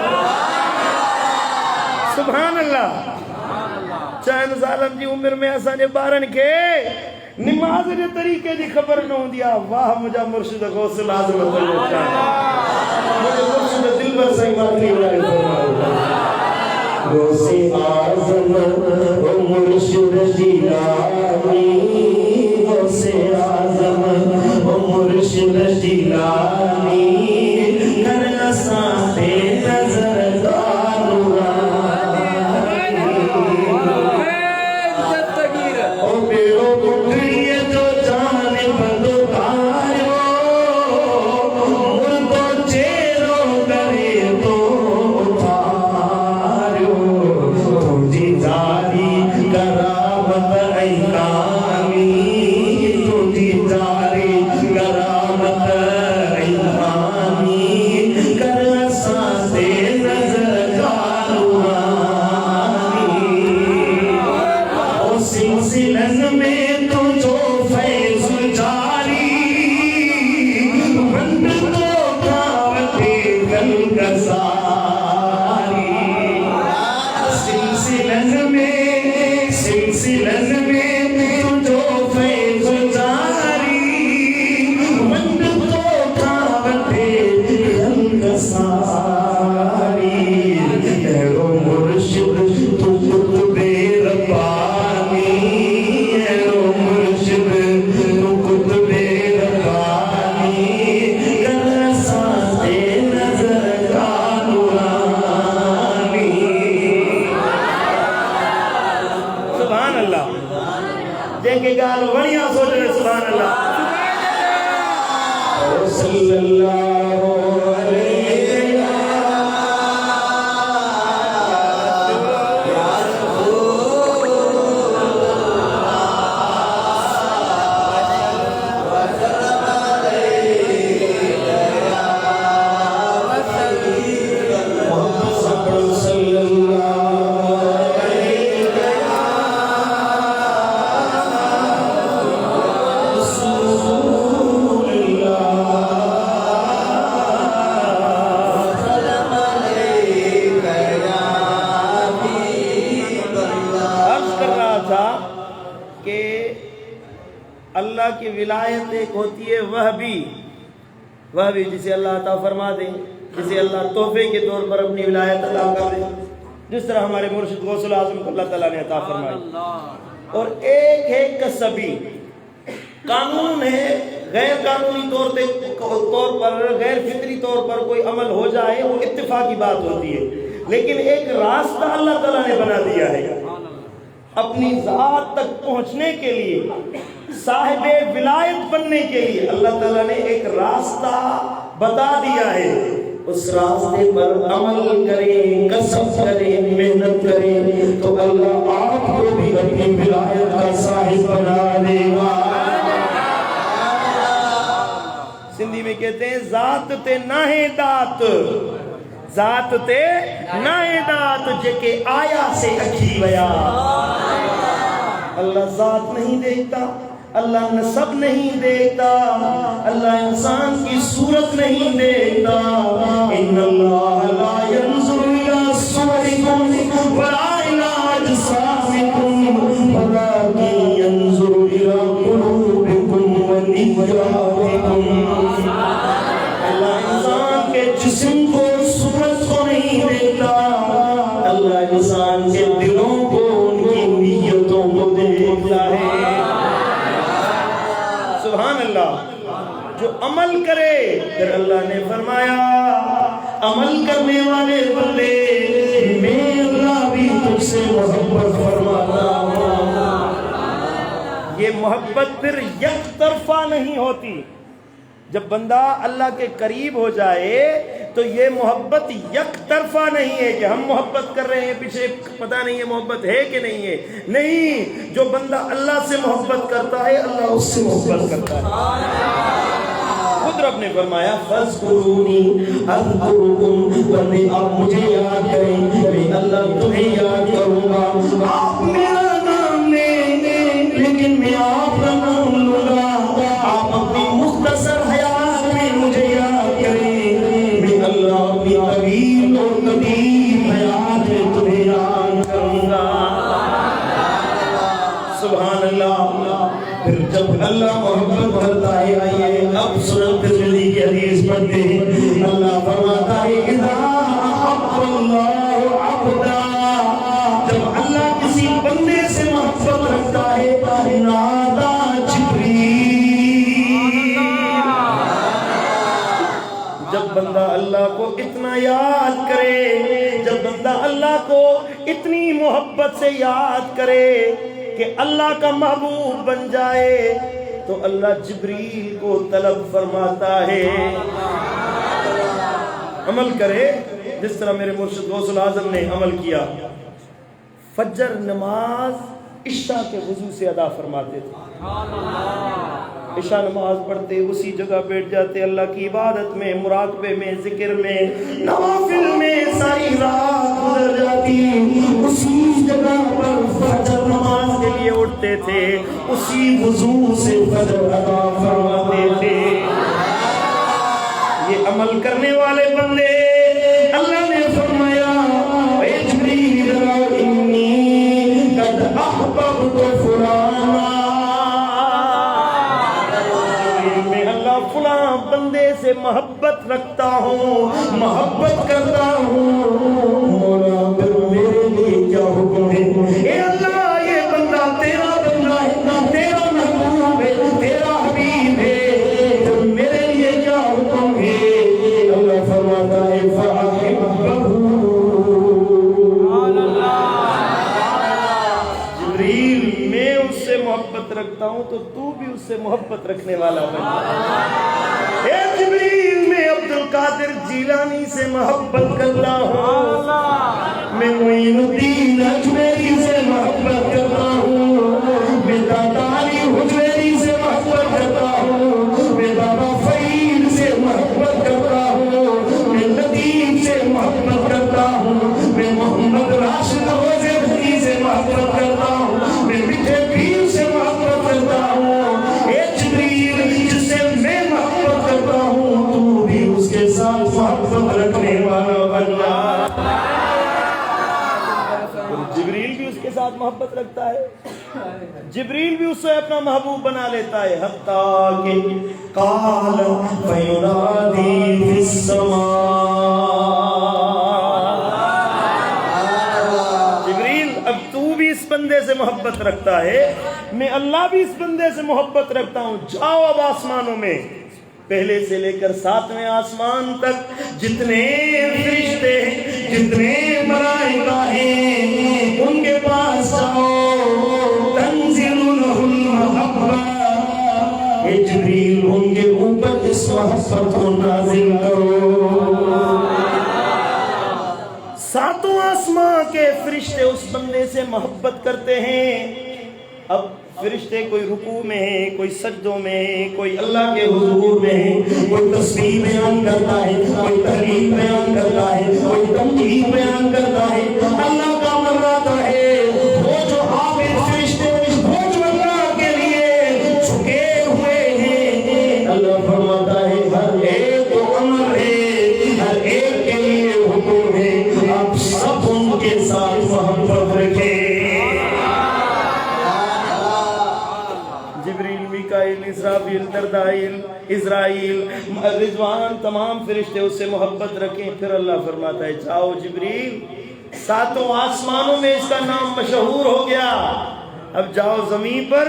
سبحان اللہ چاہن ظالم جی عمر میں اساں جے بارن کے نماز دے طریقے دی خبر نہ ہوندیا واہ مجھا مرشد غوث العظم اللہ مجھے مرشد دل پر صحیح ماتنی ہوئے غوث اعظم و مرشد جیلانی غوث اعظم و مرشد جیلانی کر ساتے نظر کی ولایت ایک ہوتی ہے وہبی جسے اللہ عطا فرما دے جسے اللہ تحفے کے طور پر اپنی ولایت عطا کر دے جس طرح ہمارے مرشد غوث العظم کو اللہ تعالیٰ نے عطا فرمائی اور ایک ہے کسبی قانون ہے غیر قانونی طور پر غیر فطری طور پر کوئی عمل ہو جائے وہ اتفاقی بات ہوتی ہے لیکن ایک راستہ اللہ تعالیٰ نے بنا دیا ہے اپنی ذات تک پہنچنے کے لیے صاحب ولایت بننے کے لیے اللہ تعالیٰ نے ایک راستہ بتا دیا ہے اس راستے پر عمل کریں کسب کریں محنت کریں تو اللہ آپ کو بھی اپنی ولایت کا صاحب بنا دے گا سندھی میں کہتے ہیں ذات تے ناہے دات ذات تے ناہے دات جے آیا سے اکھی ویا اللہ ذات نہیں دیکھتا اللہ نسب نہیں دیکھتا اللہ انسان کی صورت نہیں دیکھتا ان اللہ لا ينظر الى صوركم ولا الى اجسامكم ولكن ينظر الى قلوبكم ونياتكم اللہ انسان کے جسم کو صورت کو نہیں دیکھتا اللہ انسان کے دلوں کو ان کی نیتوں کو دیکھتا ہے سبحان اللہ جو عمل کرے پھر اللہ نے فرمایا عمل کرنے والے بندے میں اللہ بھی تجھ سے محبت فرماتا ہوں یہ محبت پھر یک طرفہ نہیں ہوتی جب بندہ اللہ کے قریب ہو جائے تو یہ محبت یک طرفہ نہیں ہے کہ ہم محبت کر رہے ہیں پیچھے پتہ نہیں ہے محبت ہے کہ نہیں ہے نہیں جو بندہ اللہ سے محبت کرتا ہے اللہ اس سے محبت کرتا ہے خود رب نے فرمایا فَاذْكُرُونِي أَذْكُرُكُمْ بندے آپ مجھے یاد کریں میں اللہ تمہیں یاد کروں گا آپ میرا نام لیں لیکن میں آپ کا نام لوں گا آپ اپنی مختصر اب سنن ترمذی کی حدیث پڑھتے ہیں اللہ فرماتا ہے اذا احب اللہ عبدا جب اللہ کسی بندے سے محبت رکھتا ہے نادا جب بندہ اللہ کو اتنا یاد کرے جب بندہ اللہ کو اتنی محبت سے یاد کرے کہ اللہ کا محبوب بن جائے تو اللہ جبریل کو طلب فرماتا ہے عمل کرے جس طرح میرے مرشد غوث العظم نے عمل کیا فجر نماز عشاء کے وضو سے ادا فرماتے تھے عشاء نماز پڑھتے اسی جگہ بیٹھ جاتے اللہ کی عبادت میں مراقبے میں ذکر میں نوافل میں ساری رات گزر جاتی اسی جگہ پر فجر نماز کے لیے اٹھتے تھے اسی وضو سے فجر ادا فرماتے تھے یہ عمل کرنے والے بندے اللہ نے فرمایا اے جبریل انی قد احببت فلانا فلاں بندے سے محبت رکھتا ہوں محبت کرتا ہوں مولا پھر میرے لیے کیا حکم ہے اے اللہ یہ بندہ تیرا بندہ ہے تیرا محبوب ہے تیرا حبیب ہے پھر میرے لیے کیا حکم ہے اللہ فرماتا ہے جبریل میں اس سے محبت رکھتا ہوں تو تو بھی اس سے محبت رکھنے والا بن جا اے جبریل میں عبد القادر جیلانی سے محبت کرتا ہوں میں معین الدین اجمیری سے محبت کرتا ہوں میں دادا علی حجویری سے محبت کرتا ہوں میں بابا فرید سے محبت کرتا ہوں میں لطیف سے محبت کرتا ہوں میں محمد راشد روزی سے محبت کرتا ہوں میں میٹھے پیر سے محبت کرتا ہوں اے جبریل جس سے میں محبت کرتا ہوں تو بھی اس کے ساتھ محبت رکھنے والا بن جا جبریل بھی اس کے ساتھ محبت رکھتا ہے جبریل بھی اسے اپنا محبوب بنا لیتا ہے حتیٰ کہ قال فینادی فی السماء جبریل اب تو بھی اس بندے سے محبت رکھتا ہے میں اللہ بھی اس بندے سے محبت رکھتا ہوں جاؤ اب آسمانوں میں پہلے سے لے کر 7ویں آسمان تک جتنے فرشتے جتنے ملائکہ ہیں ان کے پاس جاؤ تنزل لہ المحبہ اے جبریل ان کے اوپر اس محبت کو نازل کرو 7 آسمان کے فرشتے اس بندے سے محبت کرتے ہیں اب فرشتے کوئی رکوع میں ہیں کوئی سجدوں میں ہیں کوئی اللہ کے حضور میں ہیں کوئی تسبیح بیان کرتا ہے کوئی تحلیل بیان کرتا ہے کوئی تمجید بیان کرتا ہے اللہ کا مراتا ہے وہ جو حافظ فرشتے وہ جو اللہ کے لیے جھکے ہوئے ہیں اللہ فرماتا ہے ہر ایک کو امر ہے ہر ایک کے لیے حکم ہے آپ سب ان کے ساتھ محبت رکھیں اسرافیل دردائیل اسرائیل رضوان تمام فرشتے اس سے محبت رکھیں پھر اللہ فرماتا ہے جاؤ جبریل 7 آسمانوں میں اس کا نام مشہور ہو گیا اب جاؤ زمین پر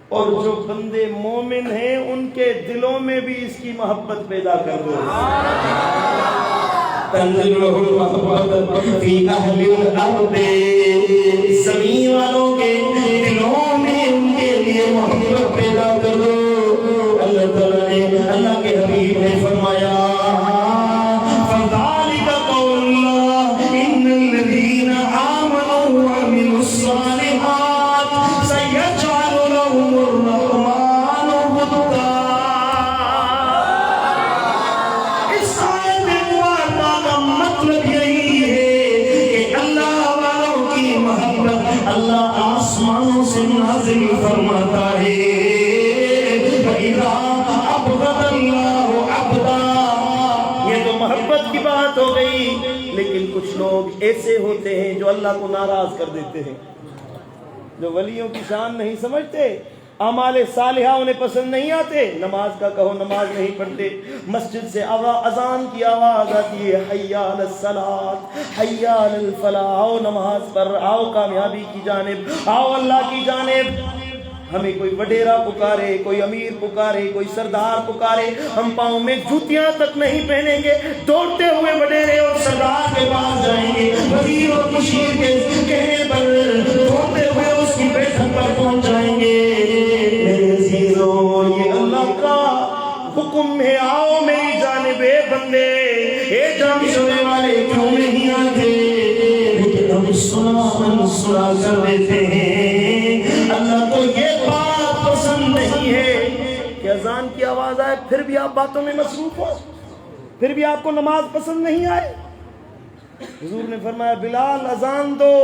اور جو بندے مومن ہیں ان کے دلوں میں بھی اس کی محبت پیدا کر دو تنزل لہ المحبت فی اہل الارض زمین والوں کے دلوں میں ان کے لیے محبت پیدا کر دو اللہ تعالیٰ نے اللہ کے حبیب نے فرمایا فذلک قول اللہ ان الذین آمنوا وعملوا الصالحات سیجعل لهم الرحمن ودا اس آیت مبارکہ کا مطلب یہی ہے کہ اللہ والوں کی محبت اللہ آسمانوں سے نازل فرماتا ہے وَإِذَا أَبْغَضَ اللَّهُ عَبْدًا یہ تو محبت کی بات ہو گئی لیکن کچھ لوگ ایسے ہوتے ہیں جو اللہ کو ناراض کر دیتے ہیں جو ولیوں کی شان نہیں سمجھتے اعمال صالحہ انہیں پسند نہیں آتے، نماز کا کہو نماز نہیں پڑھتے، مسجد سے اذان کی آواز آتی ہے حی علی الصلاۃ حی علی الفلاح، آؤ نماز پر، آؤ کامیابی کی جانب، آؤ اللہ کی جانب، ہمیں کوئی وڈیرا پکارے، کوئی امیر پکارے، کوئی سردار پکارے، ہم پاؤں میں جوتیاں تک نہیں پہنیں گے، دوڑتے ہوئے وڈیرے اور سردار کے پاس جائیں گے، وزیر اور مشیر کے کہنے پر دوڑتے ہوئے اس کی بیٹھک پر پہنچ جائیں گے۔ میرے عزیزو، یہ اللہ کا حکم ہے، آؤ میری جانب اے بندے، اے جان چھوڑنے والے کیوں نہیں آتے؟ لیکن ہم سنا کر دیتے ہیں۔ اللہ کو یہ بات پسند نہیں ہے کہ اذان کی آواز آئے پھر بھی آپ باتوں میں مصروف ہو، پھر بھی آپ کو نماز پسند نہیں آئے۔ حضور نے فرمایا بلال اذان دو۔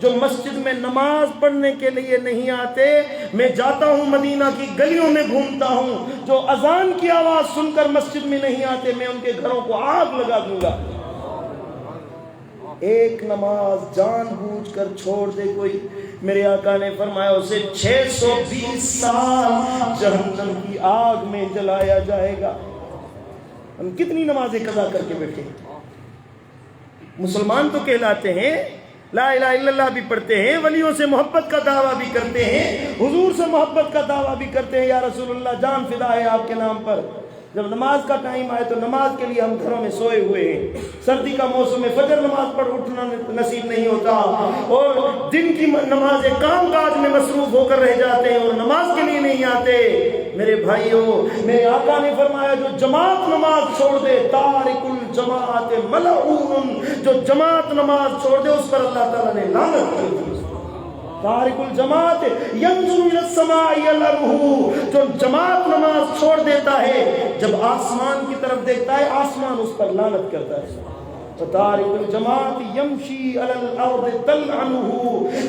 جو مسجد میں نماز پڑھنے کے لیے نہیں آتے، میں جاتا ہوں مدینہ کی گلیوں میں گھومتا ہوں، جو اذان کی آواز سن کر مسجد میں نہیں آتے، میں ان کے گھروں کو آگ لگا دوں گا۔ ایک نماز جان بوجھ کر چھوڑ دے کوئی، میرے آقا نے فرمایا اسے 620 سال جہنم کی آگ میں جلایا جائے گا۔ ہم کتنی نمازیں قضا کر کے بیٹھے ہیں، مسلمان تو کہلاتے ہیں، لا الہ الا اللہ بھی پڑھتے ہیں، ولیوں سے محبت کا دعویٰ بھی کرتے ہیں، حضور سے محبت کا دعویٰ بھی کرتے ہیں، یا رسول اللہ جان فدا ہے آپ کے نام پر۔ جب نماز کا ٹائم آئے تو نماز کے لیے ہم گھروں میں سوئے ہوئے ہیں، سردی کا موسم میں فجر نماز پڑھ اٹھنا نصیب نہیں ہوتا، اور دن کی نمازیں کام کاج میں مصروف ہو کر رہ جاتے ہیں اور نماز کے لیے نہیں آتے۔ میرے بھائیوں، میرے آقا نے فرمایا جو جماعت نماز چھوڑ دے، تارک الجماعت ملعون، جو جماعت نماز چھوڑ دے اس پر اللہ تعالیٰ نے لعنت کی تھی۔ تارک الجماعت ینظر الی السماء یلرہ، جو جماعت نماز چھوڑ دیتا ہے جب آسمان کی طرف دیکھتا ہے آسمان اس پر لعنت کرتا ہے۔ تارک الجماعت یمشی علی الارض تلعنہ،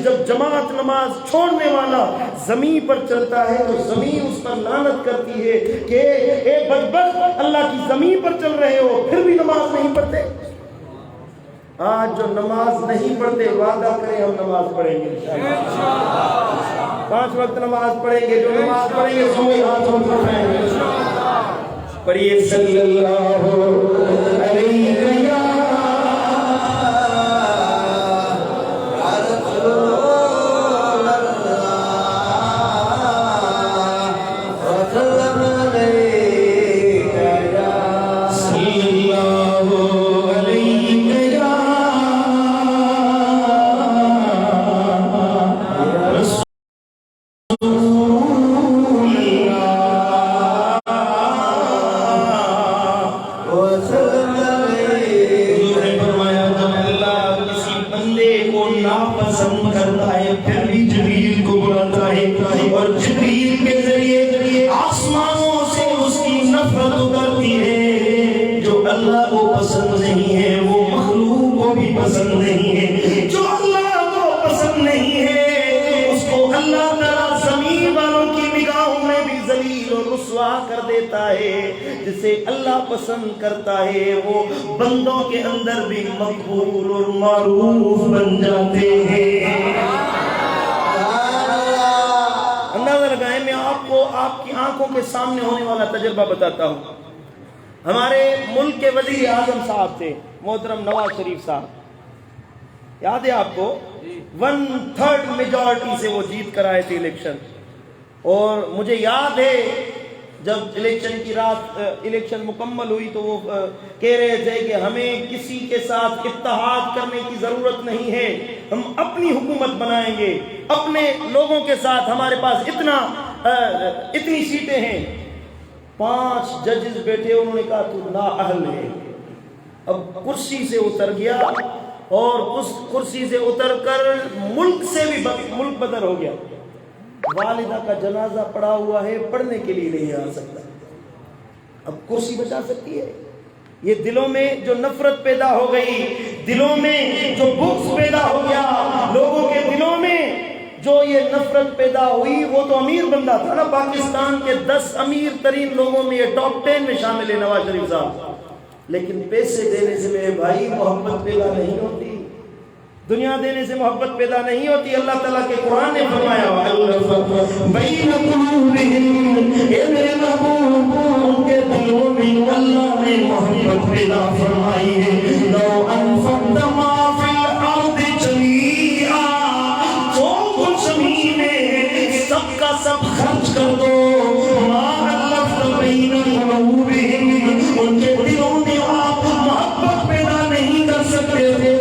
جب جماعت نماز چھوڑنے والا زمین پر چلتا ہے تو زمین اس پر لعنت کرتی ہے کہ اے بدبخت، اللہ کی زمین پر چل رہے ہو پھر بھی نماز نہیں پڑھتے۔ آج جو نماز نہیں پڑھتے وعدہ کریں ہم نماز پڑھیں گے انشاءاللہ، 5 وقت نماز پڑھیں گے، جو نماز پڑھیں گے سوئی ہاتھوں پر پڑھیں گے۔ پڑھیے صلی اللہ علیہ وسلم۔ پسند کرتا ہے پھر بھی جبریل کو بلاتا ہے اور جبریل کے ذریعے آسمانوں سے اس کی نفرت اترتی ہے۔ جو اللہ کو پسند نہیں ہے وہ مخلوق کو بھی پسند نہیں ہے، جو اللہ کو پسند نہیں ہے اس کو اللہ تعالیٰ زمین والوں کی نگاہوں میں بھی ذلیل اور رسوا کر دیتا ہے۔ جسے اللہ پسند کرتا ہے وہ بندوں کے اندر بھی مقبول اور معروف بن جاتے ہیں۔ اندازہ لگائیں، میں آپ کو آپ کی آنکھوں کے سامنے ہونے والا تجربہ بتاتا ہوں۔ ہمارے ملک کے وزیر اعظم صاحب تھے محترم نواز شریف صاحب، یاد ہے آپ کو؟ 1/3 میجورٹی سے وہ جیت کر آئے تھے الیکشن، اور مجھے یاد ہے جب الیکشن کی رات الیکشن مکمل ہوئی تو وہ کہہ رہے تھے کہ ہمیں کسی کے ساتھ اتحاد کرنے کی ضرورت نہیں ہے، ہم اپنی حکومت بنائیں گے اپنے لوگوں کے ساتھ، ہمارے پاس اتنی سیٹیں ہیں۔ 5 ججز بیٹھے، انہوں نے کہا تو نااہل ہے۔ اب کرسی سے اتر گیا اور اس کرسی سے اتر کر ملک سے بھی ملک بدر ہو گیا۔ والدہ کا جنازہ پڑا ہوا ہے، پڑھنے کے لیے نہیں آ سکتا۔ اب کرسی بچا سکتی ہے؟ یہ دلوں میں جو نفرت پیدا ہو گئی، دلوں میں جو بغض پیدا ہو گیا، لوگوں کے دلوں میں جو یہ نفرت پیدا ہوئی، وہ تو امیر بندہ تھا نا، پاکستان کے 10 امیر ترین لوگوں میں یہ ٹاپ 10 میں شامل ہے نواز شریف صاحب، لیکن پیسے دینے سے میرے بھائی محبت پیدا نہیں ہوتی۔ دنیا دینے سے محبت پیدا نہیں ہوتی. اللہ تعالیٰ کے قرآن نے فرمایا بین قلوبہم، اے میرے محبوب ان کے دلوں میں اللہ نے محبت پیدا فرمائی ہے. لو انفقت ما فی الارض جمیعا، جو کچھ زمین میں سب کا سب خرچ کر دو، ما الفت بین قلوبہم، ان کے دلوں میں آپ محبت پیدا نہیں کر سکتے تھے.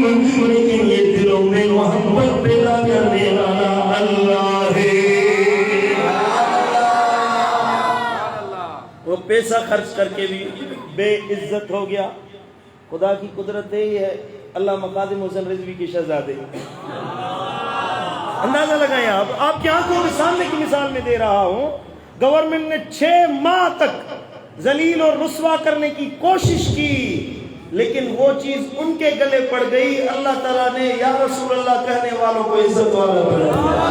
لیکن یہ دلوں میں محبت پیدا کرنے والا اللہ ہے. وہ پیسہ خرچ کر کے بھی بے عزت ہو گیا. خدا کی قدرت یہی ہے. اللہ مقادم حسن رضوی کی شہزادے، اندازہ لگائیں آپ کی آنکھوں کے سامنے کی مثال میں دے رہا ہوں. گورنمنٹ نے 6 ماہ تک ذلیل اور رسوا کرنے کی کوشش کی، لیکن وہ چیز ان کے گلے پڑ گئی. اللہ تعالیٰ نے یا رسول اللہ کہنے والوں کو عزت والا بنا دیا.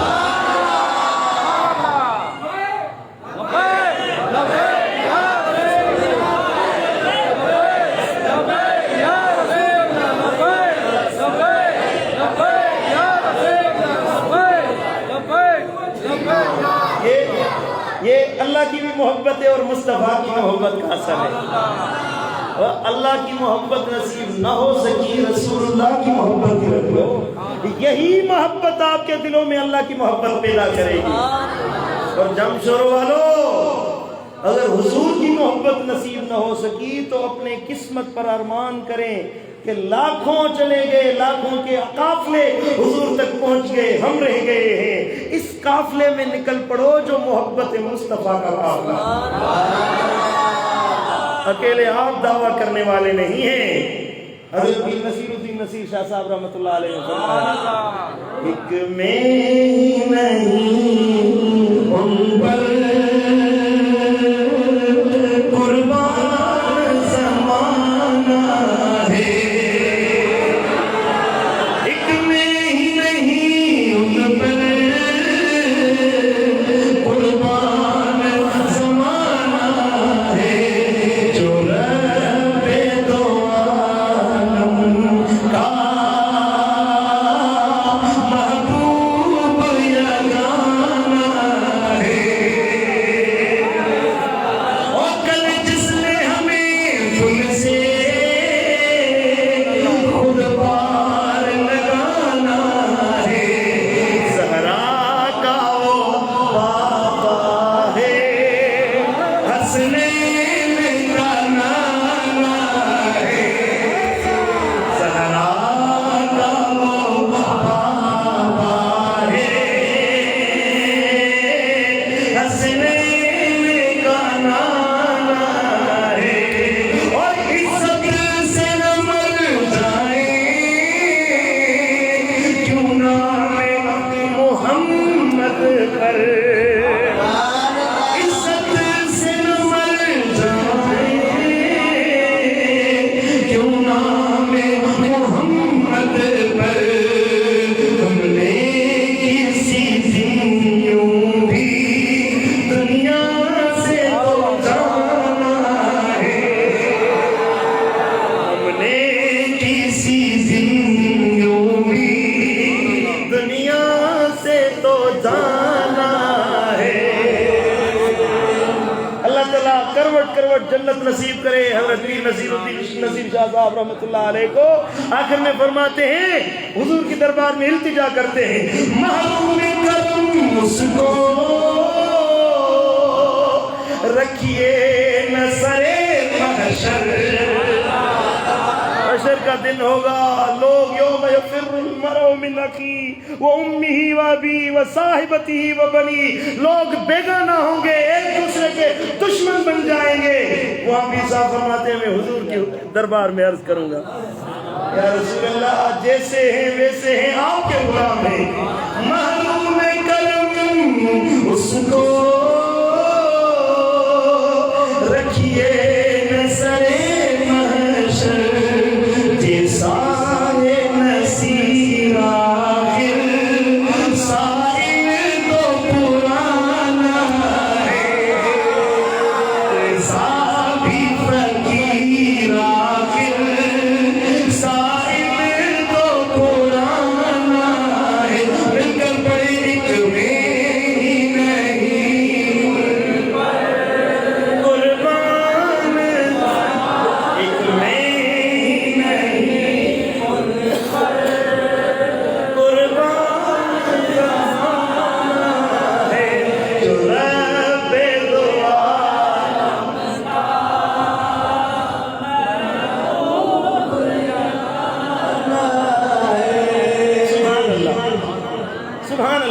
یہ اللہ کی بھی محبت ہے اور مصطفیٰ کی محبت کا اثر ہے. اللہ کی محبت نصیب نہ ہو سکی، رسول اللہ کی محبت رکھ لو. یہی محبت آپ کے دلوں میں اللہ کی محبت پیدا کرے گی. اور جمشورو والو، اگر حضور کی محبت نصیب نہ ہو سکی تو اپنے قسمت پر ارمان کریں کہ لاکھوں چلے گئے، لاکھوں کے قافلے حضور تک پہنچ گئے، ہم رہ گئے ہیں. اس قافلے میں نکل پڑو جو محبت مصطفیٰ کا قافلہ. اکیلے آپ دعویٰ کرنے والے نہیں ہیں. حضرت پیر نصیر الدین نصیر شاہ صاحب رحمۃ اللہ علیہ فرمایا، ایک میں ہی نہیں ان پر قربان زمانہ ہے. ایک میں ہی نہیں ان پر قربان زمانہ ہے. جو رب دو عالم کا محبوب یگانہ ہے. اور کل جس نے ہمیں خود سے خود پار لگانا ہے، زہرا کا وہ بابا ہے، حسنین کا نانا ہے. زہرا کا وہ بابا ہے، حسنین کا نانا ہے. اور عزت سے نہ مر جائیں کیوں نام محمد پر. عزت سے نہ مر جائیں کیوں نام محمد پر. ہم نے کسی دن یوں بھی دنیا سے تو جانا ہے. ہم نے کسی دن یوں بھی دنیا سے تو جانا ہے. اللہ تعالیٰ کروٹ کروٹ جنت نصیب کرے حضرت پیر نصیر الدین نصیر شاہ صاحب رحمۃ اللہ علیہ کو. آخر میں فرماتے ہیں، حضور کی دربار میں التجا کرتے ہیں، محروم کرم اس کو رکھیے نہ سرے محشر. حشر کا دن ہوگا، لوگ یوم یفر المرء من اخیہ وامہ وابیہ وصاحبتہ وبنیہ، لوگ بیگانہ ہوں گے، ایک دوسرے کے دشمن بن جائیں گے. وہاں بھی صاحب فرماتے ہیں، میں حضور کے دربار میں عرض کروں گا، یا رسول اللہ جیسے ہیں ویسے ہیں، آپ کے غلام ہیں. محروم کرم اس کو رکھیے نہ سرے محشر، جیسا ہے نصیر آخر سائر تو پرانا ہے، جیسا بھی فقیر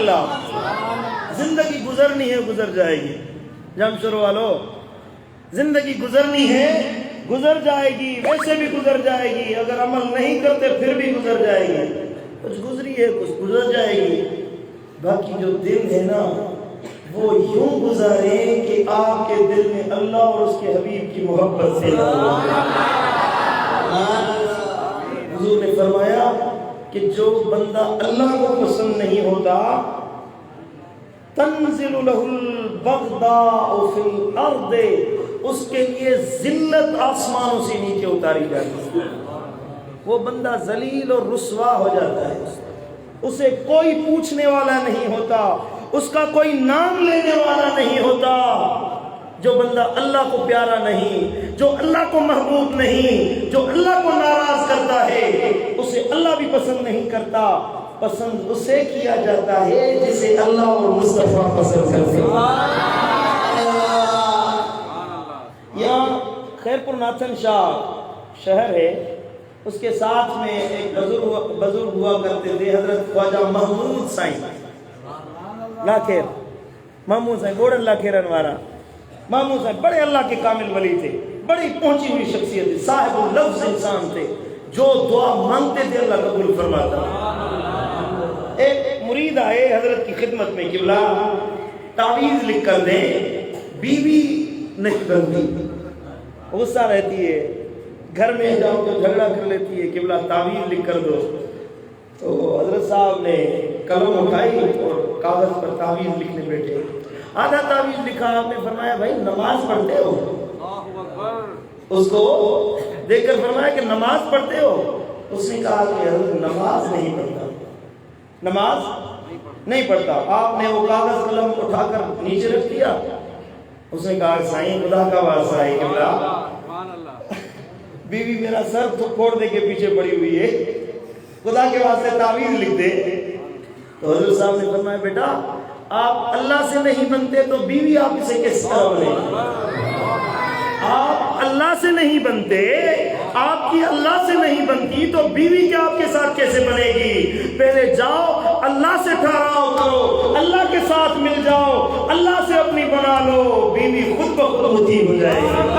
اللہ. زندگی گزرنی ہے گزر جائے گی. جمشور والو زندگی گزرنی ہے گزر جائے گی, ویسے بھی گزر جائے گی, اگر عمل نہیں کرتے پھر بھی گزر جائے گی. کچھ گزری ہے کچھ گزر جائے گی. باقی جو دن ہے نا وہ یوں گزاریں کہ آپ کے دل میں اللہ اور اس کے حبیب کی محبت سے. حضور نے فرمایا کہ جو بندہ اللہ کو پسند نہیں ہوتا تنزل له البغضاء فی الارض, اس کے لیے ذلت آسمانوں سے نیچے اتاری جاتی ہے. وہ بندہ ذلیل اور رسوا ہو جاتا ہے, اسے کوئی پوچھنے والا نہیں ہوتا, اس کا کوئی نام لینے والا نہیں ہوتا. جو بندہ اللہ کو پیارا نہیں, جو اللہ کو محبوب نہیں, جو اللہ کو ناراض کرتا ہے, اسے اللہ بھی پسند نہیں کرتا. پسند اسے کیا جاتا ہے جسے اللہ اور مصطفیٰ پسند کرتے ہیں. یہاں خیرپور ناتھن شاہ شہر ہے, اس کے ساتھ میں ایک بزرگ ہوا کرتے تھے, حضرت خواجہ محمود سائیں لاکھیر, محمود سائیں گوڑن لاکھیر انوارا. محمود سائیں بڑے اللہ کے کامل ولی تھے, بڑی پہنچی ہوئی شخصیت تھی, صاحب لفظ انسان تھے, جو دعا مانگتے تھے اللہ قبول فرماتا. ایک مرید آئے حضرت کی خدمت میں, قبلہ تعویذ لکھ کر دیں, بیوی نہیں بنتی, غصہ رہتی ہے, گھر میں جاؤ تو جھگڑا کر لیتی ہے, قبلہ تعویذ لکھ کر دو. تو حضرت صاحب نے قلم اٹھائی اور کاغذ پر تعویذ لکھنے بیٹھے. آدھا تعویذ لکھا, آپ نے فرمایا بھائی نماز پڑھتے ہو؟ اس کو دیکھ کر فرمایا کہ نماز پڑھتے ہو؟ اس نے کہا کہ حضرت نماز نہیں پڑھتا, نماز نہیں پڑھتا. آپ نے وہ کاغذ قلم اٹھا کر نیچے رکھ دیا. اس نے کہا سائیں خدا کا واسطہ ہے قبلہ, بیوی میرا سر تو پھوڑ دے کے پیچھے پڑی ہوئی ہے, خدا کے واسطے تعویذ لکھ دے. تو حضرت صاحب نے فرمایا بیٹا آپ اللہ سے نہیں بنتے تو بیوی آپ سے کس طرح بنے؟ آپ اللہ سے نہیں بنتے, آپ کی اللہ سے نہیں بنتی تو بیوی کیا آپ کے ساتھ کیسے بنے گی؟ پہلے جاؤ اللہ سے ٹھہراؤ کرو, اللہ کے ساتھ مل جاؤ, اللہ سے اپنی بنا لو, بیوی خود بخود ہوتی ہو جائے گی.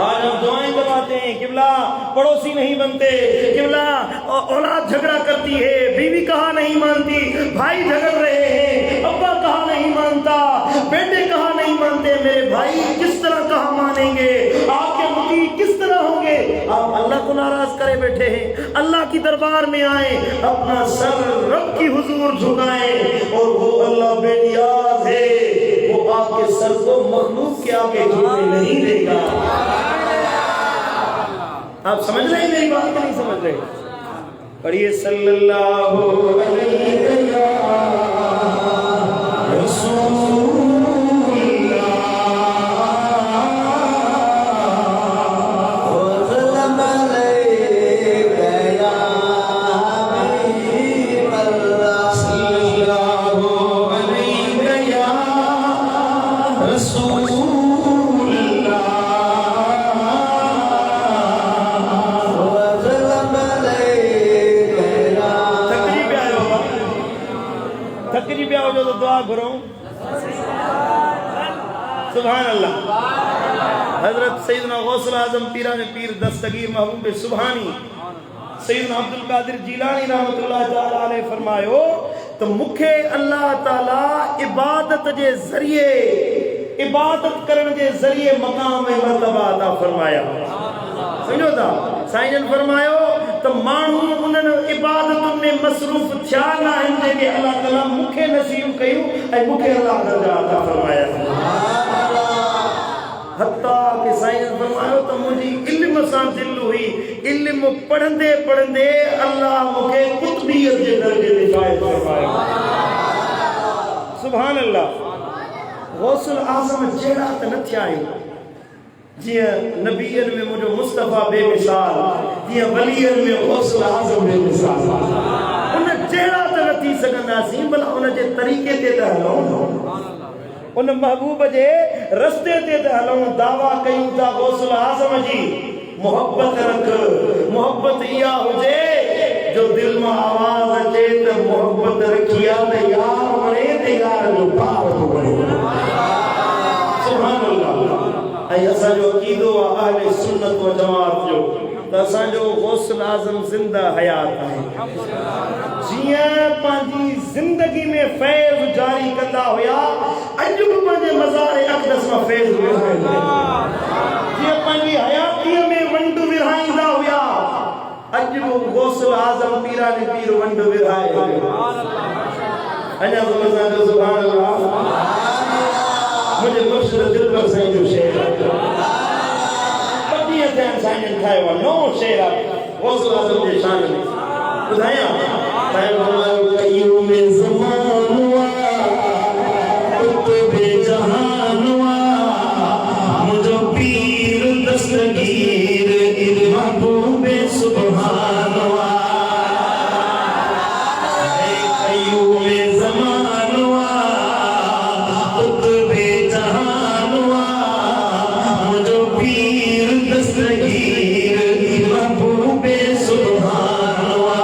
آج ہم دعائیں کرواتے ہیں قبلہ پڑوسی نہیں بنتے, قبلہ اولاد جھگڑا کرتی ہے, بیوی کہا نہیں مانتی, بھائی جھگڑ رہے ہیں, ابا کہا نہیں مانتا, بیٹے کہا نہیں مانتے, میرے بھائی کس طرح کہا مانیں گے, آپ کے متی کس طرح ہوں گے؟ آپ اللہ کو ناراض کرے بیٹھے ہیں. اللہ کی دربار میں آئیں, اپنا سر رب کی حضور جھکائیں, اور وہ اللہ بے نیاز ہے, وہ آپ کے سر کو مخلوق کے آگے جھکنے نہیں دے گا. آپ سمجھ رہے ہیں میری بات کہ نہیں سمجھ رہے؟ پڑھیے صلی اللہ علیہ سبحان اللہ. حضرت سیدنا غوث الاعظم پیران پیر دستگیر محبوب سبحانی سیدنا عبد القادر جیلانی رحمت اللہ تعالی علیہ فرمایو تو مکھے اللہ تعالی عبادت کے ذریعے, عبادت کرن کے ذریعے مقام مرتبہ عطا فرمایا. سمجھو تھا سائیں جن فرمایو تو مانو انہوں عبادت میں مصروف تھیا نہ ہندے کہ اللہ تعالی مکھے نصیب کیوں اے مکھے اللہ درجہ عطا فرمایا. حتیٰ کہ سائیں جن فرمایو تو مجھے علم سان دل ہوئی, علم پڑھندے پڑھندے اللہ مکھے قطبیت کے درجے میں فائد فرمایا. سبحان اللہ. غوث الاعظم جیڑا تے نہ تھیائی جی نبیین میں مجھے مصطفیٰ بے مثال, جی ولیین میں غوث الاعظم بے مثال. انہیں جیڑا تے نہ تھی سکندہ سی بلا انہیں جے طریقے تے تے ہلوں, ان محبوب جے رستے تے تے ہلوں, دعویٰ کیوں تا غوث الاعظم جی محبت رکھ, محبت یا ہو جے جو دل میں آواز اچے تو محبت رکھیا تے یار بنے تے یار جو پار تو بنے سبحان اللہ اے اسا جو عقیدو اہل سنت و جماعت جو تساں جو غوث اعظم زندہ حیات ہے جیاں پانجی زندگی میں فیض جاری کندا ہویا اج بھی پانجے مزار اقدس میں فیض ورہائیں جیاں پانجی حیاتی میں ونڈو ورہائیں ہویا اج بھی غوث اعظم پیرانی پیر ونڈو ورہائیں انیا سبحان اللہ مجھے مرشد دل پر سائیں جو شہر پتنی اتھین سائنن کھائے ہوا نو شہر غوث اعظم کے شان میں بدھائیاں قیوم زمان ہوا قطب جہان ہوا مجھو پیر دستگیر محبوب سبحان ہوا قیوم زمان ہوا قطب جہان ہوا مجھو پیر دستگیر محبوب سبحان ہوا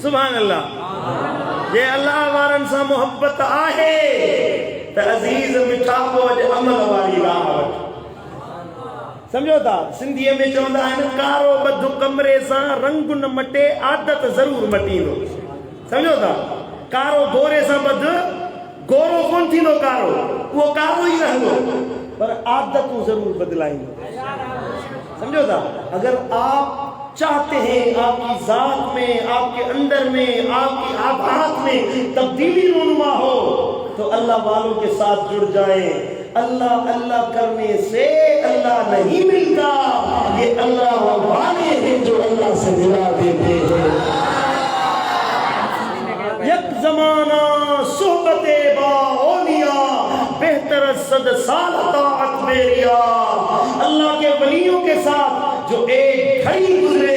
سبحان اللہ یہ اللہ وارن سا محبت آہے تا عزیز مٹھاپو اج عمل واری راہ سمجھو تا سندھی میں چوندہ ہے کارو بدھو کمرے سا رنگ نہ مٹے عادت ضرور مٹی دو سمجھو تا کارو گورے سا بدھ گورو کون تھی نو کارو وہ کارو ہی رہو پر عادت ضرور بدلائیں سمجھو تا اگر آپ چاہتے ہیں آپ کی ذات میں آپ کے اندر میں آپ کی آباد میں تبدیلی رونما ہو تو اللہ والوں کے ساتھ جڑ جائیں اللہ اللہ کرنے سے اللہ نہیں ملتا یہ اللہ والے ہیں جو اللہ سے ملا دیتے ہیں یک زمانہ صحبت با اولیاء بہتر صد سال طاعت میریا اللہ کے ولیوں کے ساتھ جو ایک گھڑی گزرے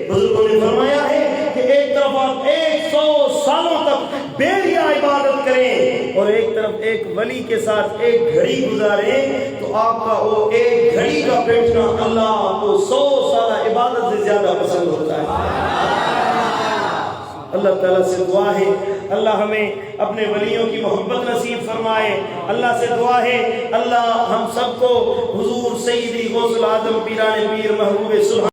بزرگوں نے فرمایا ہے کہ ایک طرف آپ 100 سالوں تک بیریا عبادت کریں اور ایک طرف ایک ولی کے ساتھ ایک گھڑی گزاریں تو آپ کا وہ ایک گھڑی کا بیٹھنا اللہ کو 100 سالہ عبادت سے زیادہ پسند ہوتا ہے اللہ تعالیٰ سے دعا ہے اللہ ہمیں اپنے ولیوں کی محبت نصیب فرمائے اللہ سے دعا ہے اللہ ہم سب کو حضور سیدی غوث اعظم پیران پیر محبوب سبحان